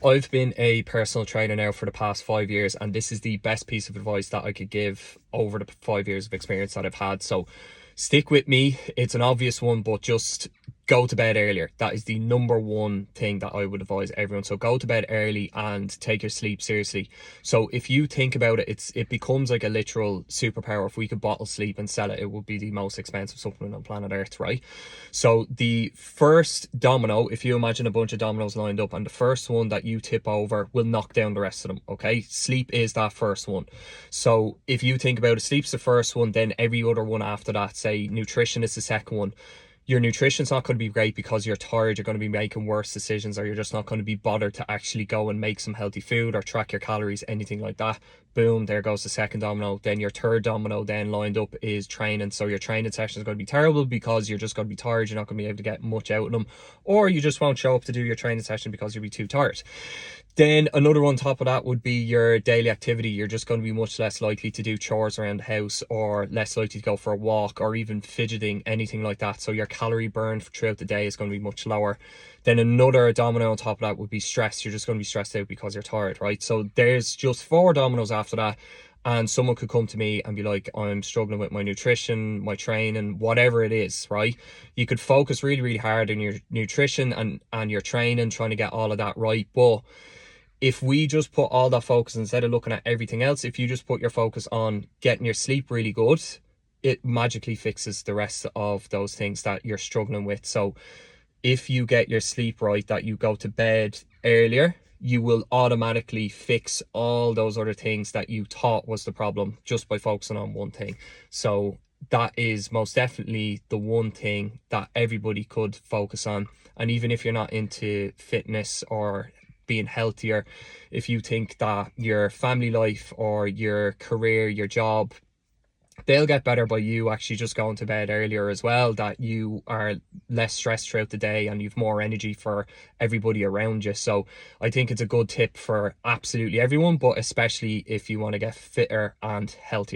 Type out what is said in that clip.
I've been a personal trainer now for the past 5 years, and this is the best piece of advice that I could give over the 5 years of experience that I've had. So stick with me. It's an obvious one, but just go to bed earlier. That is the number one thing that I would advise everyone. So go to bed early and take your sleep seriously. So if you think about it, it becomes like a literal superpower. If we could bottle sleep and sell it, it would be the most expensive supplement on planet Earth, right? So the first domino, if you imagine a bunch of dominoes lined up, and the first one that you tip over will knock down the rest of them, okay? Sleep is that first one. So if you think about it, sleep's the first one, then every other one after that, say nutrition is the second one. Your nutrition's not going to be great because you're tired, you're going to be making worse decisions, or you're just not going to be bothered to actually go and make some healthy food or track your calories, anything like that. Boom, there goes the second domino. Then your third domino then lined up is training. So your training session is going to be terrible because you're just going to be tired, you're not going to be able to get much out of them, or you just won't show up to do your training session because you'll be too tired. Then another one on top of that would be your daily activity. You're just going to be much less likely to do chores around the house, or less likely to go for a walk, or even fidgeting, anything like that. So your calorie burn throughout the day is going to be much lower. Then another domino on top of that would be stress. You're just going to be stressed out because you're tired, right? So there's just 4 dominoes after that. And someone could come to me and be like, I'm struggling with my nutrition, my training, whatever it is, right? You could focus really, really hard on your nutrition and your training, trying to get all of that right. But if we just put all that focus, instead of looking at everything else, if you just put your focus on getting your sleep really good, it magically fixes the rest of those things that you're struggling with. So if you get your sleep right, that you go to bed earlier, you will automatically fix all those other things that you thought was the problem just by focusing on one thing. So that is most definitely the one thing that everybody could focus on. And even if you're not into fitness or being healthier, if you think that your family life or your career, your job, they'll get better by you actually just going to bed earlier as well, that you are less stressed throughout the day and you've more energy for everybody around you. So I think it's a good tip for absolutely everyone, but especially if you want to get fitter and healthier.